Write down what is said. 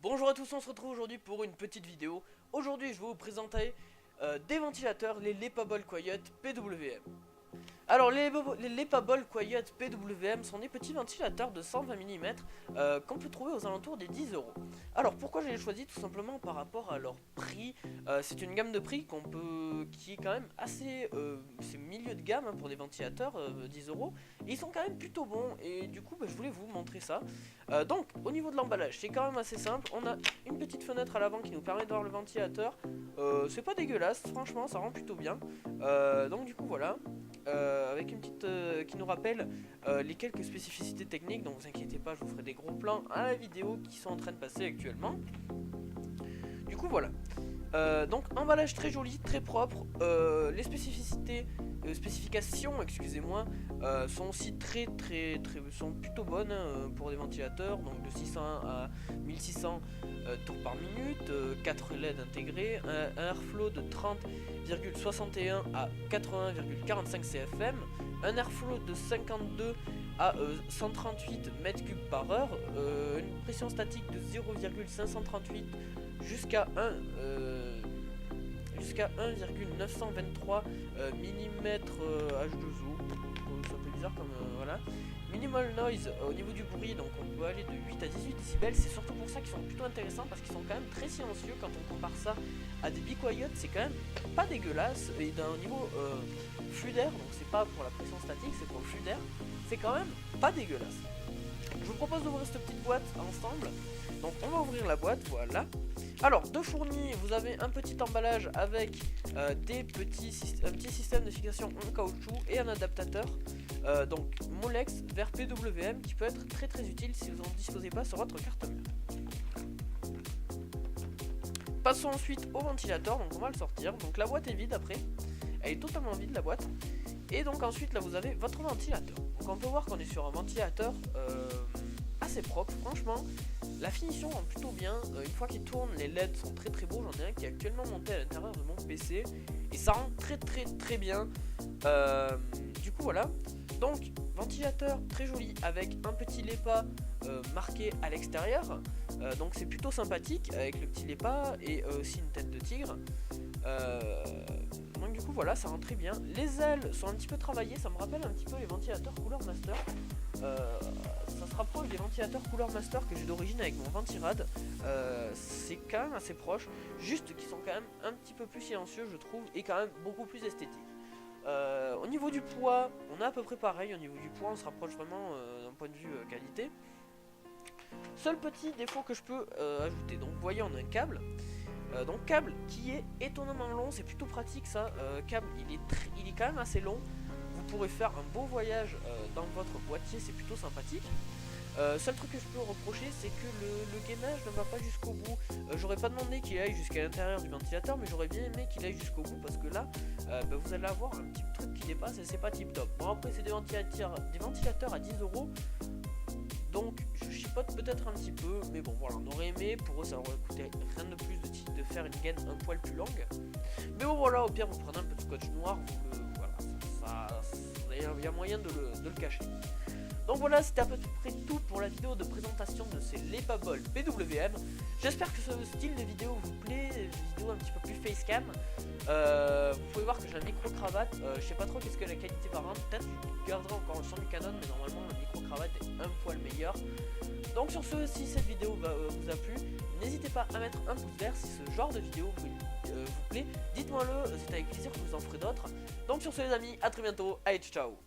Bonjour à tous, on se retrouve aujourd'hui pour une petite vidéo. Aujourd'hui je vais vous présenter des ventilateurs, les Lepable Quiet PWM. Alors les Lepable Quiet PWM sont des petits ventilateurs de 120 mm qu'on peut trouver aux alentours des 10 euros. Alors pourquoi je les ai choisis? Tout simplement par rapport à leur prix. C'est une gamme de prix qui est quand même assez c'est milieu de gamme hein, pour des ventilateurs 10 euros. Ils sont quand même plutôt bons et du coup je voulais vous montrer ça. Donc au niveau de l'emballage c'est quand même assez simple. On a une petite fenêtre à l'avant qui nous permet de voir le ventilateur. C'est pas dégueulasse, franchement ça rend plutôt bien. Donc du coup voilà. Avec une petite qui nous rappelle les quelques spécificités techniques, donc vous inquiétez pas, je vous ferai des gros plans à la vidéo qui sont en train de passer actuellement. Du coup voilà. Donc emballage très joli, très propre. Les spécifications, excusez-moi, sont aussi sont plutôt bonnes pour des ventilateurs, donc de 600 à 1600 tours par minute, 4 LED intégrés, un airflow de 30,61 à 80,45 CFM, un airflow de 52 à 138 m3 par heure, une pression statique de 0,538 jusqu'à 1,923 mm H2O. C'est un peu bizarre comme voilà. Minimal noise au niveau du bruit, donc on peut aller de 8 à 18 décibels. C'est surtout pour ça qu'ils sont plutôt intéressants parce qu'ils sont quand même très silencieux quand on compare ça à des Be Quiet. C'est quand même pas dégueulasse et d'un niveau flux d'air, donc c'est pas pour la pression statique, c'est pour le flux d'air. C'est quand même pas dégueulasse. Je vous propose d'ouvrir cette petite boîte ensemble. Donc on va ouvrir la boîte, voilà. Alors de fourni, vous avez un petit emballage avec un petit système de fixation en caoutchouc et un adaptateur. Donc Molex vers PWM qui peut être très utile si vous n'en disposez pas sur votre carte mère. Passons ensuite au ventilateur, donc on va le sortir. Donc la boîte est vide après, elle est totalement vide la boîte. Et donc ensuite là vous avez votre ventilateur. Donc on peut voir qu'on est sur un ventilateur assez propre, franchement. La finition rend plutôt bien, une fois qu'il tourne les LED sont très beaux, j'en ai un qui est actuellement monté à l'intérieur de mon PC et ça rend très bien. Du coup voilà, donc ventilateur très joli avec un petit LEPA marqué à l'extérieur, donc c'est plutôt sympathique avec le petit LEPA et aussi une tête de tigre. Donc du coup voilà, ça rend très bien. Les ailes sont un petit peu travaillées, ça me rappelle un petit peu les ventilateurs Cooler Master. Ça se rapproche des ventilateurs Cooler Master que j'ai d'origine avec mon Ventirad. C'est quand même assez proche, juste qu'ils sont quand même un petit peu plus silencieux je trouve et quand même beaucoup plus esthétiques. Au niveau du poids, on est à peu près pareil. Au niveau du poids, on se rapproche vraiment d'un point de vue qualité. Seul petit défaut que je peux ajouter, donc vous voyez on a un câble. Donc câble qui est étonnamment long, c'est plutôt pratique ça. Câble il est quand même assez long. Vous pourrez faire un beau voyage dans votre boîtier, c'est plutôt sympathique. Seul truc que je peux reprocher, c'est que le gainage ne va pas jusqu'au bout. J'aurais pas demandé qu'il aille jusqu'à l'intérieur du ventilateur, mais j'aurais bien aimé qu'il aille jusqu'au bout parce que là, vous allez avoir un petit truc qui dépasse et c'est pas tip top. Bon après c'est des ventilateurs à 10 euros. Donc je chipote peut-être un petit peu, mais bon voilà, on aurait aimé, pour eux ça aurait coûté rien de plus de faire une gaine un poil plus longue. Mais bon voilà, au pire vous prenez un peu de scotch noir, il y a moyen de le cacher. Donc voilà, c'était à peu près tout pour la vidéo de présentation de ces Lepable PWM. J'espère que ce style de vidéo vous plaît, des vidéos un petit peu plus facecam. Vous pouvez voir que j'ai un micro-cravate, je sais pas trop qu'est-ce que la qualité va rendre, peut-être je garderai encore le son du Canon, mais normalement le micro-cravate est un poil meilleur. Donc sur ce, si cette vidéo vous a plu, n'hésitez pas à mettre un pouce vert si ce genre de vidéo vous plaît. Dites-moi le, c'est avec plaisir que je vous en ferai d'autres. Donc sur ce les amis, à très bientôt, allez ciao.